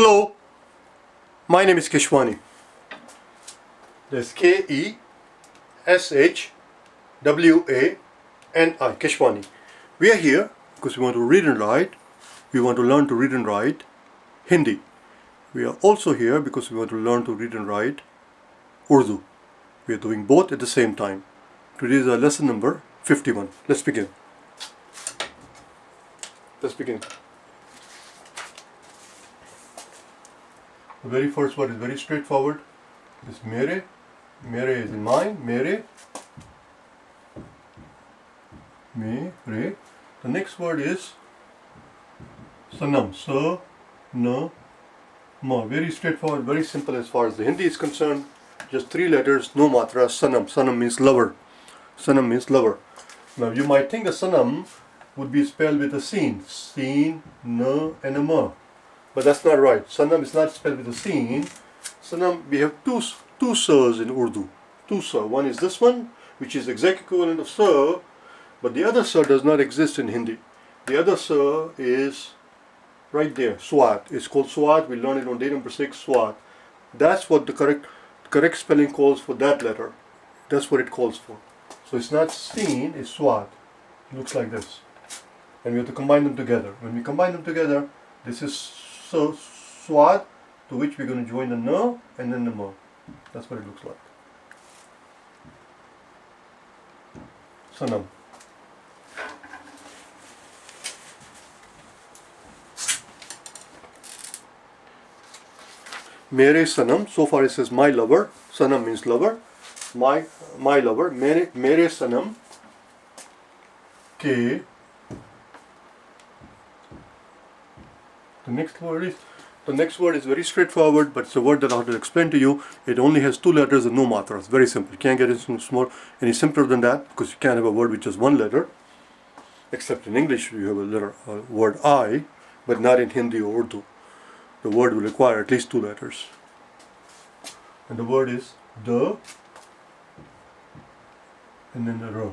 Hello, my name is Keshwani. That's Keshwani, Keshwani. We are here because we want to read and write. We want to learn to read and write Hindi. We are also here because we want to learn to read and write Urdu. We are doing both at the same time. Today is our lesson number 51. Let's begin. The very first word is very straightforward. It's mere. Mere is in mine. Mere. Mere. The next word is sanam. Sa, na, ma. Very straightforward, very simple as far as the Hindi is concerned. Just 3 letters, no matra. Sanam. Sanam means lover. Sanam means lover. Now you might think the sanam would be spelled with a sin. Sin, na, and a ma. But that's not right. Sanam is not spelled with a sin. Sanam, we have two sas in Urdu. Two sa. One is this one, which is exact equivalent of sa, but the other sa does not exist in Hindi. The other sa is right there, swat. It's called swat. We learned it on day number 6, swat. That's what the correct spelling calls for that letter. That's what it calls for. So it's not sin, it's swat. It looks like this. And we have to combine them together. When we combine them together, this is swat, to which we're going to join the na and then the ma. That's what it looks like. Sanam. Mere sanam. So far it says my lover. Sanam means lover. My lover. Mere sanam ke. The next word is very straightforward, but it's a word that I have to explain to you. It only has 2 letters and no matra. It's very simple. You can't get any simpler than that, because you can't have a word with just 1 letter. Except in English you have a word I, but not in Hindi or Urdu. The word will require at least 2 letters. And the word is the and then the ra.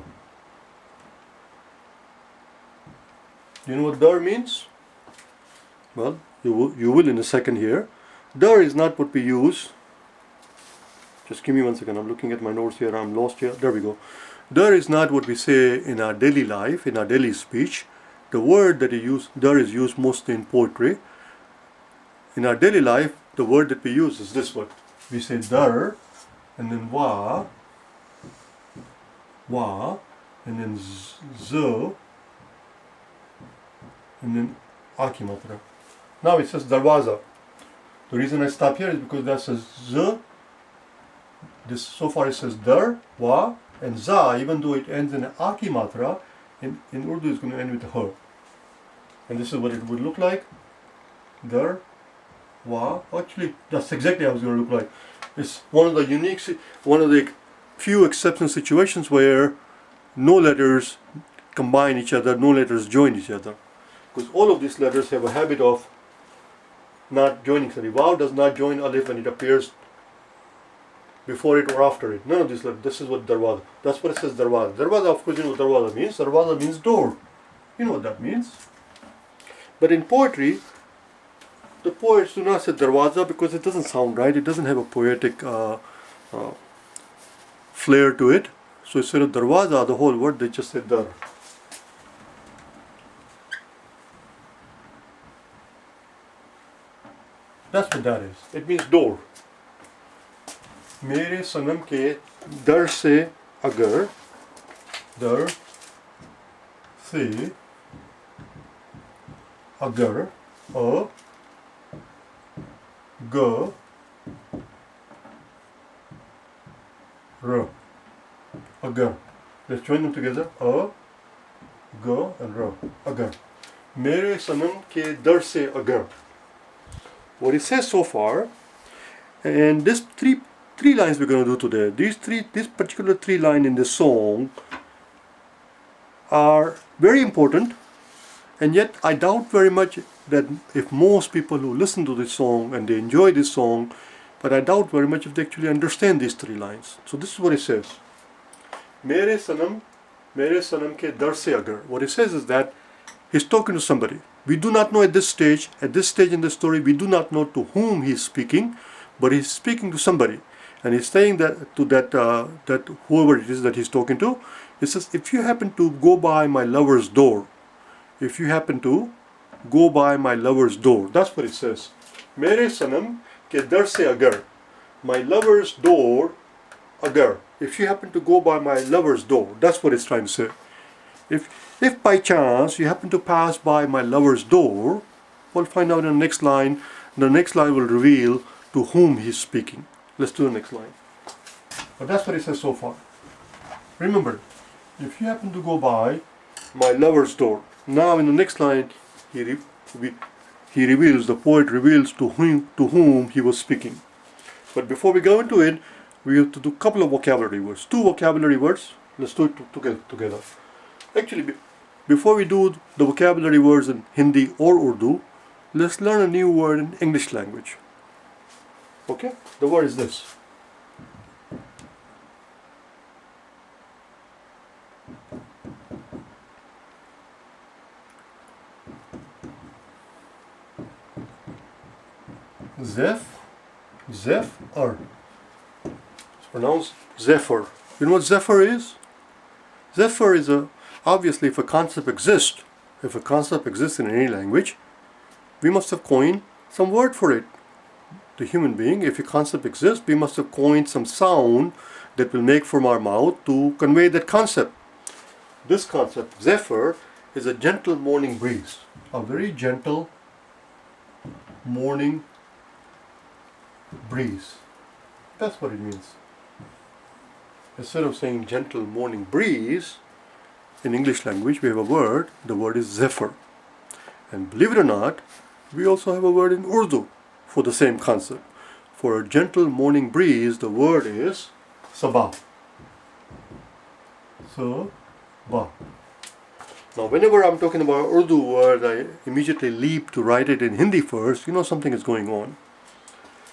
Do you know what dar means? Well, you will in a second here. Dar is not what we use. Just give me 1 second. I'm looking at my notes here. I'm lost here. There we go. Dar is not what we say in our daily life, in our daily speech. The word that we use, dar, is used mostly in poetry. In our daily life, the word that we use is this one. We say dar, and then wa, and then z, and then aki matra. Now it says darwaza. The reason I stop here is because that says z. This so far it says dar, wa, and za. Even though it ends in an aki matra, in Urdu it's going to end with her. And this is what it would look like. Dar, wa. Actually, that's exactly how it's going to look like. It's one of the few exception situations where no letters combine each other, no letters join each other. Because all of these letters have a habit of not joining. So waw does not join alif when it appears before it or after it. None of these letters. This is what darwaza. That's what it says darwaza. Darwaza, of course, you know what darwaza means. Darwaza means door. You know what that means. But in poetry, the poets do not say darwaza because it doesn't sound right. It doesn't have a poetic flair to it. So instead of darwaza, the whole word, they just say dar. That's what that is. It means door. मेरे सनम के दर से अगर दर से अगर अ ग र agar. Let's join them together. A, ga, and ra. Agar. Mere sanam ke dar se agar. What it says so far, and this three lines we're going to do today. This particular 3 line in the song are very important, and yet I doubt very much that if most people who listen to this song and they enjoy this song, but I doubt very much if they actually understand these 3 lines. So this is what it says. Mere sanam ke dar se agar. What it says is that he's talking to somebody. We do not know at this stage in the story, we do not know to whom he is speaking, but he's speaking to somebody. And he's saying that to that whoever it is that he's talking to, he says, if you happen to go by my lover's door, if you happen to go by my lover's door, that's what it says. Mere sanam ke dar se agar, my lover's door agar. If you happen to go by my lover's door, that's what it's trying to say. If by chance you happen to pass by my lover's door, we'll find out in the next line. The next line will reveal to whom he's speaking. Let's do the next line. But that's what it says so far. Remember, if you happen to go by my lover's door, now in the next line he reveals, the poet reveals to whom he was speaking. But before we go into it, we have to do a couple of vocabulary words. 2 vocabulary words. Let's do it together. Actually, before we do the vocabulary words in Hindi or Urdu, let's learn a new word in English language. Okay? The word is this. Zephyr. It's pronounced zephyr. You know what zephyr is? Zephyr is obviously, if a concept exists in any language, we must have coined some word for it. The human being, if a concept exists, we must have coined some sound that will make from our mouth to convey that concept. This concept, zephyr, is a gentle morning breeze. A very gentle morning breeze. That's what it means. Instead of saying gentle morning breeze, in English language we have a word, the word is zephyr. And believe it or not, we also have a word in Urdu for the same concept. For a gentle morning breeze, the word is sabah. Sabah. Now whenever I'm talking about Urdu word, I immediately leap to write it in Hindi first. You know something is going on.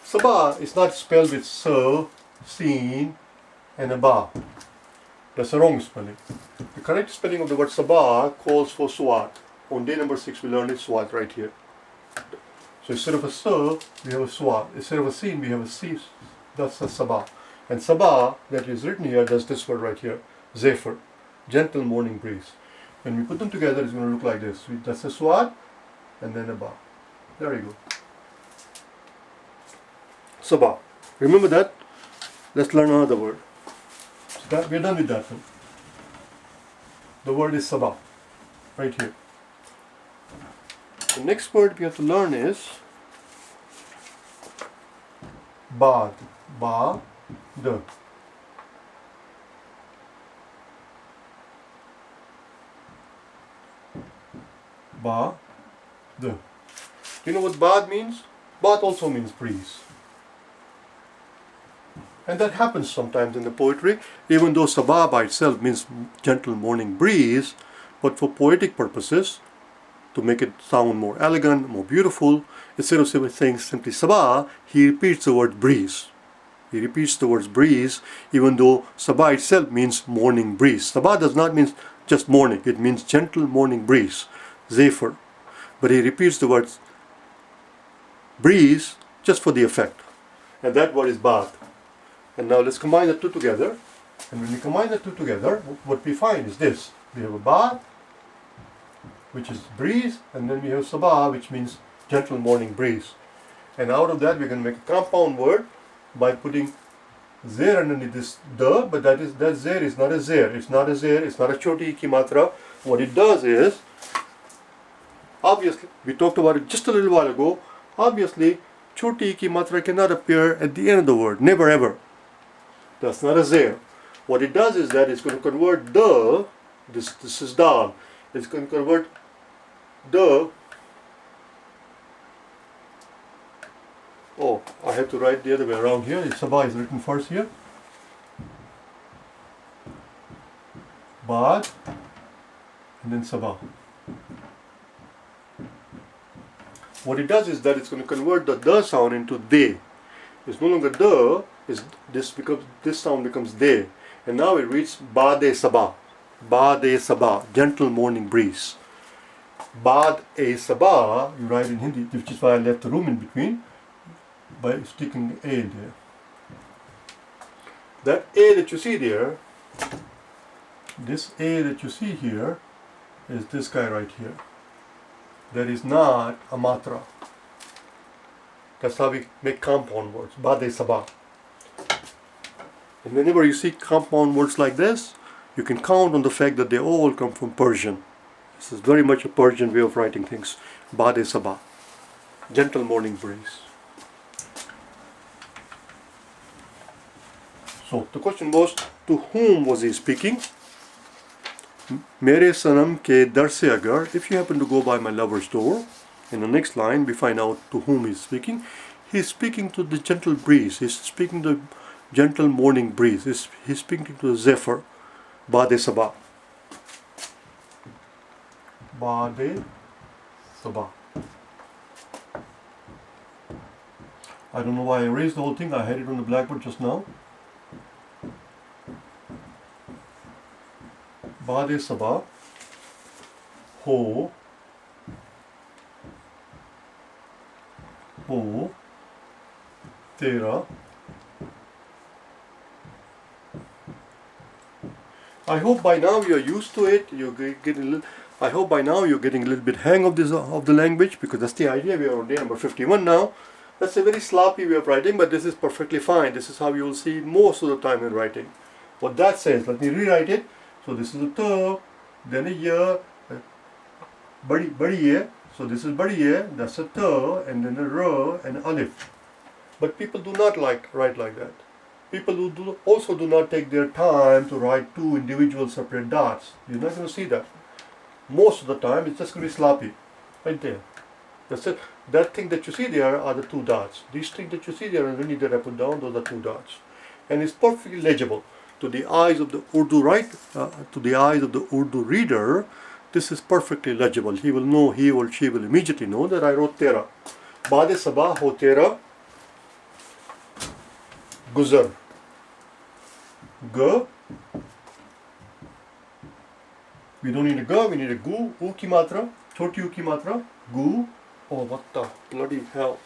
Sabah is not spelled with sa, seen, and a ba. That's a wrong spelling. The correct spelling of the word sabah calls for swat. On day number 6 we learned it swat right here. So instead of a sa, we have a swat. Instead of a seen, we have a si. That's a sabah. And sabah that is written here, does this word right here. Zephyr. Gentle morning breeze. When we put them together, it's going to look like this. That's a swat and then a ba. There you go. Sabah. Remember that? Let's learn another word. So we're done with that one. The word is sabah. Right here. The next word we have to learn is baad. Ba-d. Ba-d. Do you know what baad means? Baad also means breeze. And that happens sometimes in the poetry, even though sabah by itself means gentle morning breeze, but for poetic purposes, to make it sound more elegant, more beautiful, instead of saying simply sabah, he repeats the word breeze. He repeats the word breeze, even though sabah itself means morning breeze. Sabah does not mean just morning, it means gentle morning breeze, zephyr. But he repeats the word breeze just for the effect. And that word is baad. And now let's combine the two together. And when we combine the two together, what we find is this. We have a baad, which is breeze, and then we have sabah, which means gentle morning breeze. And out of that, we're going to make a compound word by putting zer underneath this the, but that zer is not a zer. It's not a zer, it's not a choti ki matra. What it does is, obviously, we talked about it just a little while ago, obviously, choti ki matra cannot appear at the end of the word, never ever. That's not a zer. What it does is that it's going to convert the, this is dal, it's going to convert the, oh, I have to write the other way around here. Sabah is written first here. Baad, and then sabah. What it does is that it's going to convert the sound into de. It's no longer the, this sound becomes de. And now it reads ba-de sabah. Ba-de sabah, gentle morning breeze. Bad a sabah, you write in Hindi, which is why I left the room in between by sticking a there. That a that you see there, this a that you see here, is this guy right here. That is not a matra. That's how we make compound words. Bad a sabah. And whenever you see compound words like this, you can count on the fact that they all come from Persian. This is very much a Persian way of writing things. Bad e sabah. Gentle morning breeze. So the question was, to whom was he speaking? Mere sanam ke dar se agar. If you happen to go by my lover's door, in the next line we find out to whom he's speaking. He's speaking to the gentle breeze. He's speaking to the gentle morning breeze. He's speaking to the zephyr. Bad e sabah. Bad e sabah. I don't know why I erased the whole thing. I had it on the blackboard just now. Bad e sabah. Ho tera. I hope by now you're used to it. I hope by now you're getting a little bit hang of this of the language, because that's the idea. We are on day number 51 now. That's a very sloppy way of writing, but this is perfectly fine. This is how you will see it most of the time in writing. What that says, let me rewrite it. So this is a t, then a y, badi ye. So this is badi ye, that's a t, and then a r, and an alif. But people do not write like that. People who also do not take their time to write two individual separate dots. You're not going to see that. Most of the time, it's just going to be sloppy. Right there. That's it. That thing that you see there are the two dots. These things that you see there underneath that I put down, those are two dots. And it's perfectly legible. To the eyes of the Urdu to the eyes of the Urdu reader, this is perfectly legible. He will know, he or she will immediately know that I wrote tera. Bad sabah ho tera guzar. G. We don't need a G, we need a gu. U ki matra, choti u ki matra, gu. Oh, what the bloody hell.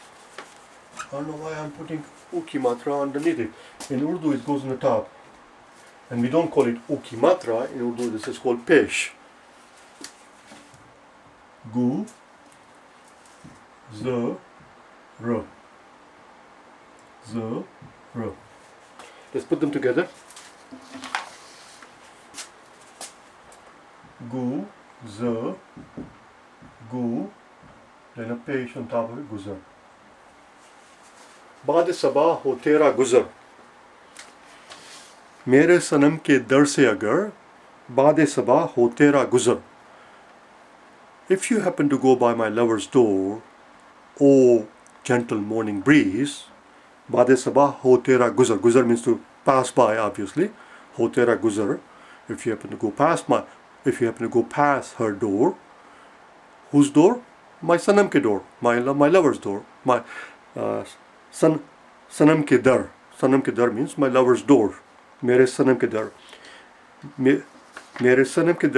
I don't know why I'm putting u ki matra underneath it. In Urdu it goes on the top. And we don't call it u ki matra. In Urdu this is called pesh. Gu, z, r. Z, r. Let's put them together. Gu, z, gu, then a pesh on top of it, guzar. Bad sabah ho tera guzar. Mere sanam ke dar se agar, bad sabah ho tera guzar. If you happen to go by my lover's door, O gentle morning breeze, bad sabah ho tera guzar. Guzar means to pass by, obviously. Ho tera guzar. If you happen to go past her door, whose door? My sanam ke door, my lover's door. My sanam ke dar. Sanam ke dar means my lover's door. Mere sanam ke dar. Mere sanam ke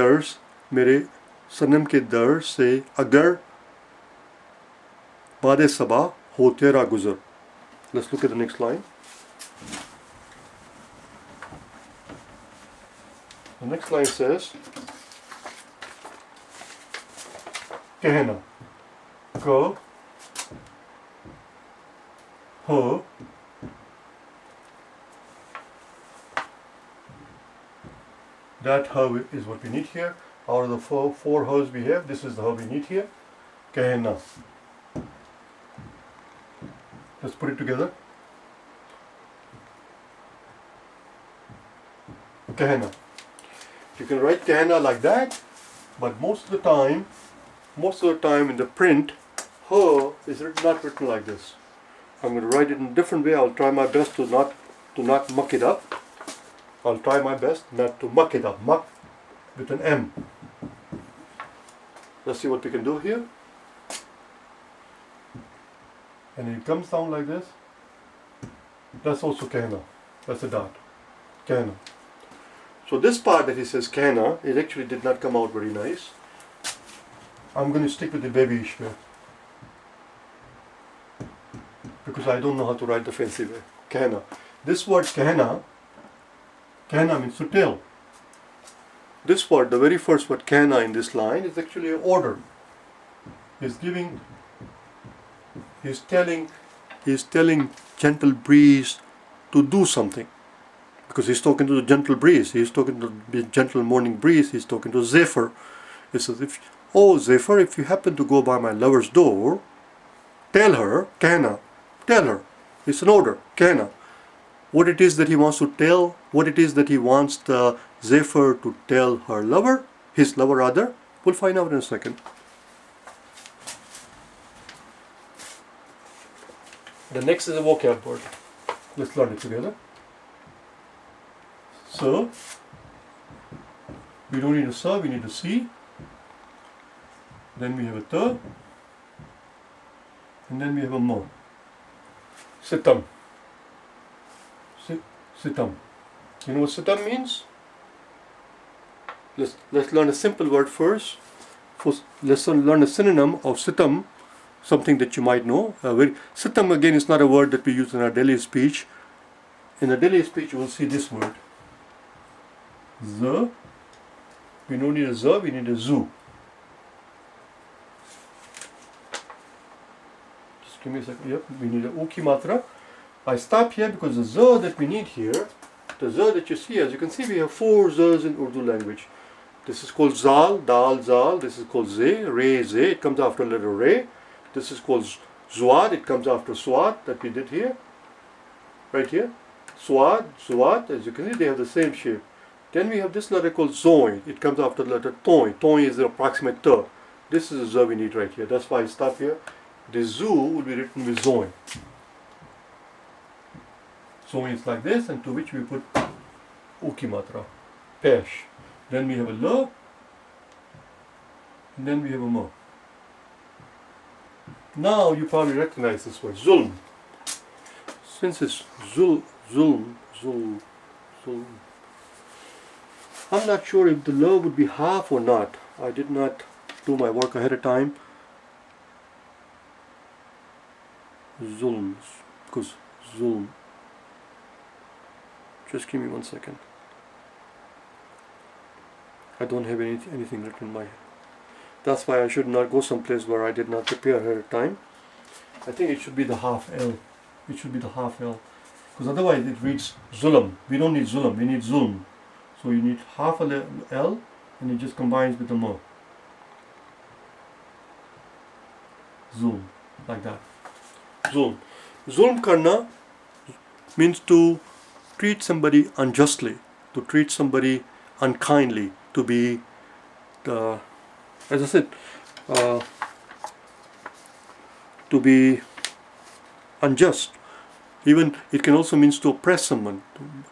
dar se agar bad sabah ho tera guzar. Let's look at the next line. The next line says कहना क ह that her is what we need here. Out of the four hers we have, this is the her we need here. कहना. Let's put it together. कहना. You can write कहना like that, but most of the time in the print, her is not written like this. I'm going to write it in a different way. I'll try my best to not muck it up. I'll try my best not to muck it up. Muck with an M. Let's see what we can do here. And it comes down like this. That's also कहना. That's a dot. कहना. So this part that he says कहना, it actually did not come out very nice. I'm going to stick with the babyish way because I don't know how to write the fancy way. Kahna. This word kahna means to tell. This word, the very first word kahna in this line, is actually an order. He's telling gentle breeze to do something. Because he's talking to the gentle breeze, he's talking to the gentle morning breeze, he's talking to Zephyr. He says, oh Zephyr, if you happen to go by my lover's door, tell her, kahna, tell her. It's an order, kahna. What it is that he wants to tell, what it is that he wants the Zephyr to tell her lover, his lover rather, we'll find out in a second. The next is a vocab word. Let's learn it together. So, we don't need a sa, we need a si. Then we have a ta. And then we have a mo. Sitam. Sitam. You know what sitam means? Let's learn a simple word first. Let's learn a synonym of sitam, something that you might know. Sitam again is not a word that we use in our daily speech. In the daily speech you will see this word. Z. We don't need a z, we need a zu. Just give me a second. Yep, we need a uki matra. I stop here because the z that we need here, the z that you see, as you can see, we have 4 z's in Urdu language. This is called zal, dal, zal. This is called ze, re, ze. It comes after letter re. This is called zuad. It comes after swad that we did here. Right here. Swad, zuad. As you can see, they have the same shape. Then we have this letter called zoin. It comes after the letter toin. Toin is the approximate t. This is the z we need right here. That's why I stop here. The zu will be written with zoin. Zoin is like this, and to which we put uki matra, pesh. Then we have a la, and then we have a ma. Now you probably recognize this word, zulm. Since it's zulm. I'm not sure if the la would be half or not. I did not do my work ahead of time. Zulms, because zulm. Just give me 1 second. I don't have anything written in my head. That's why I should not go someplace where I did not prepare ahead of time. I think it should be the half L. It should be the half L. Because otherwise it reads zulm. We don't need zulm, we need zulm. So you need half a L and it just combines with the ma. Zulm. Like that. Zulm. Zulm karna means to treat somebody unjustly, to treat somebody unkindly, to be, as I said, to be unjust. Even it can also mean to oppress someone,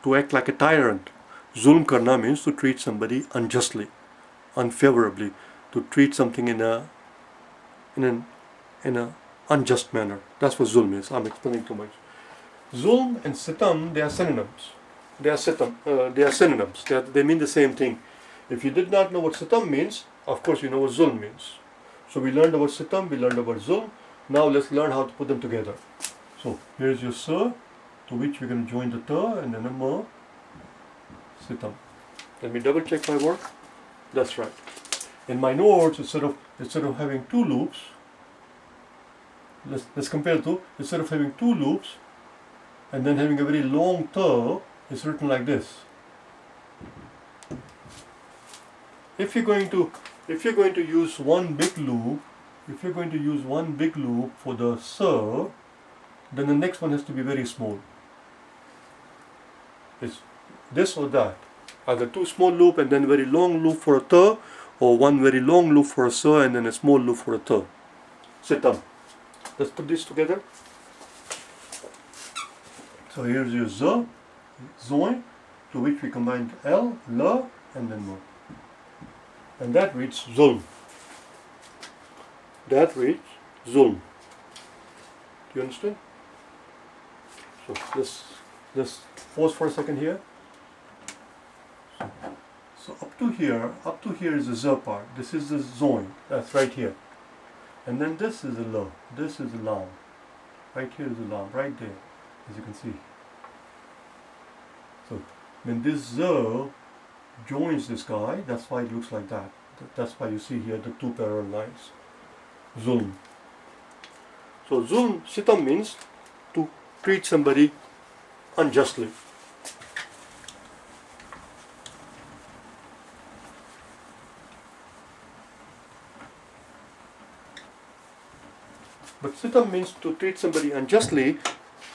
to act like a tyrant. Zulm karna means to treat somebody unjustly, unfavorably, to treat something in an unjust manner. That's what zulm is. I'm explaining too much. Zulm and sitam, they are synonyms. They are synonyms. They mean the same thing. If you did not know what sitam means, of course you know what zulm means. So we learned about sitam, we learned about zulm. Now let's learn how to put them together. So here's your sa, to which we're going to join the ta and then a ma, sitam. Let me double check my work. That's right. In my notes, instead of having 2 loops, let's compare the two. Instead of having 2 loops and then having a very long ta, it's written like this. If you're going to use one big loop, for the sa, then the next one has to be very small. It's this or that. Either 2 small loop and then very long loop for a ta, or 1 very long loop for a sa and then a small loop for a ta. Sitam. Let's put this together. So here's your za, zoin, to which we combined L, la, and then mo. And that reads zulm. That reads zulm. Do you understand? So let's pause for a second here. So up to to here is the Z part. This is the zone. That's right here. And then this is the low. This is the lam. Right here is the lam. Right there, as you can see. So when this Z joins this guy, that's why it looks like that. That's why you see here the two parallel lines. Zulm. So zulm, sitam means to treat somebody unjustly. But sitam means to treat somebody unjustly.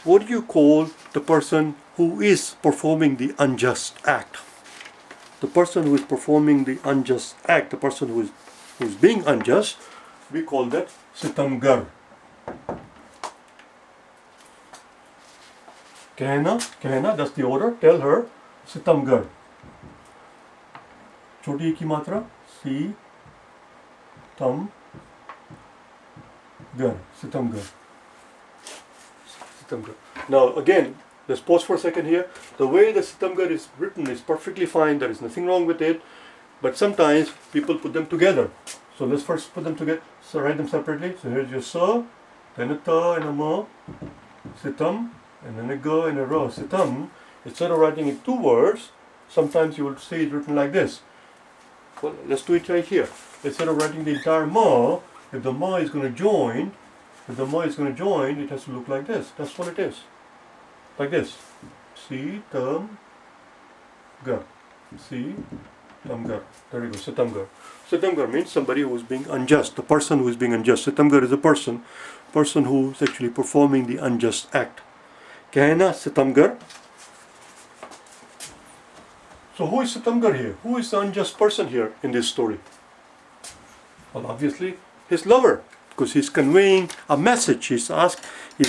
What do you call the person who is performing the unjust act? The person who is performing the unjust act, the person who is being unjust, we call that sitamgar. कहना, that's the order. Tell her, sitamgar. छोटी की मात्रा, si, tam, gar, sitamgar. Sitamgar. Now again, let's pause for a second here. The way the sitamgar is written is perfectly fine. There is nothing wrong with it. But sometimes people put them together. So let's first put them together. So write them separately. So here's your sa, then a ta and a ma, sitam, and then a ga and a ra. Sitam, instead of writing in two words, sometimes you will see it written like this. Well, let's do it right here. Instead of writing the entire ma, if the ma is going to join, it has to look like this. That's what it is. Like this. Si, tam, ga. Si, tam, ga. There you go. Sitamgar. Sitamgar means somebody who is being unjust. The person who is being unjust. Sitamgar is a person who is actually performing the unjust act. कहना sitamgar. So who is sitamgar here? Who is the unjust person here in this story? Well, obviously his lover, because he's conveying a message. He's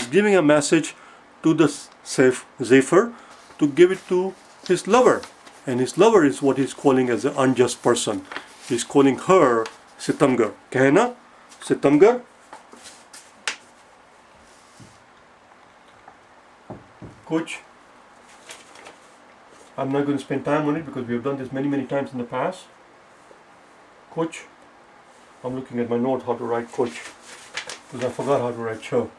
giving a message to the Zephyr to give it to his lover. And his lover is what he's calling as an unjust person. He's calling her sitamgar. कहना sitamgar. Kuch. I'm not going to spend time on it because we have done this many times in the past. Kuch. I'm looking at my note how to write kuch because I forgot how to write cho.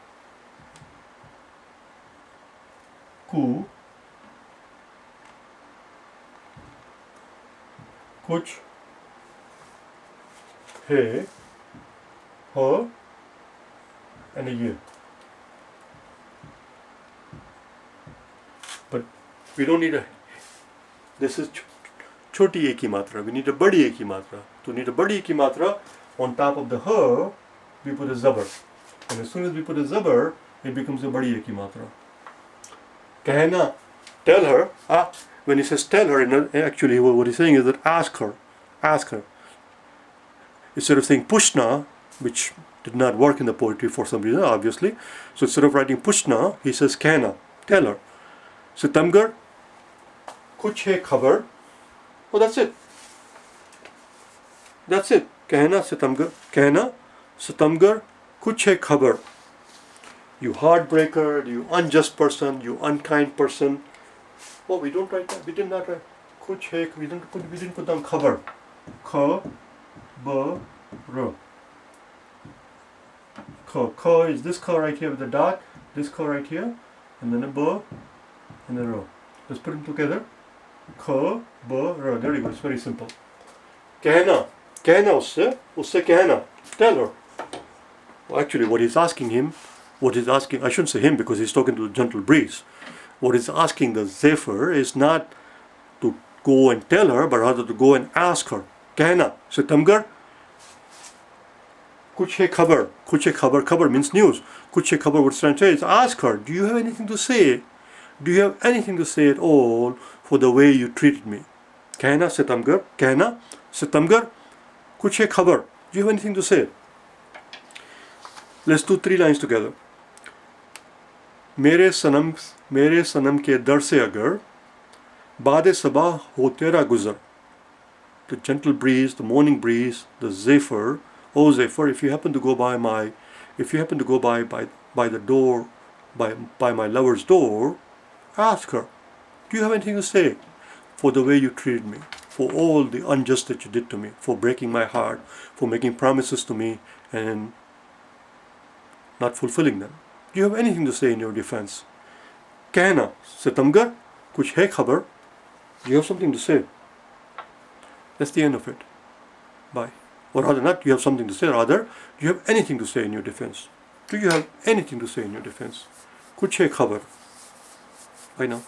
Ku. Kuch. He. Her. And a year. But we don't need a. This is choti ek ki matra. We need a badi ek ki matra. To need a badi ek ki matra, on top of the her, we put a zabar. And as soon as we put a zabar, it becomes a badi ek ki matra. कहना, tell her. When he says tell her, actually what he's saying is that ask her. Instead of saying pushna, which did not work in the poetry for some reason, obviously. So instead of writing pushna, he says कहना, tell her. Sitamgar, kuch hai khabar. Oh, that's it. That's it. कहना sitamgar, kuch hai khabar. You heartbreaker, you unjust person, you unkind person. Oh, we don't write that. We did not write kuch hai. We didn't put down khabar. Kha, ba, ra. Kha is this kha right here with the dot. This kha right here, and then a ba. And a row. Let's put them together. Kha, ba, ra. There you go. It's very simple. कहना उससे कहना. Tell her. Well, actually, what he's asking, I shouldn't say him because he's talking to the gentle breeze. What he's asking the Zephyr is not to go and tell her, but rather to go and ask her. कहना. Sitamgar. Kuch hai khabar. Kuch hai khabar. Khabar means news. Kuch hai khabar. What's trying to say is ask her. Do you have anything to say? Do you have anything to say at all for the way you treated me? कहना sitamgar, kuch hai khabar. Do you have anything to say? Let's do 3 lines together. मेरे सनम के दर से अगर बादे सबा हो तेरा गुजर. The gentle breeze, the morning breeze, the Zephyr. Oh Zephyr, if you happen to go by the door, by my lover's door, ask her, do you have anything to say for the way you treated me? for all the unjust that you did to me, for breaking my heart, for making promises to me and not fulfilling them. Do you have anything to say in your defense? कहना सितमगर कुछ है खबर. Do you have something to say? That's the end of it. Bye. Or rather, not you have something to say, rather, do you have anything to say in your defense? Do you have anything to say in your defense? कुछ है खबर. Bye now.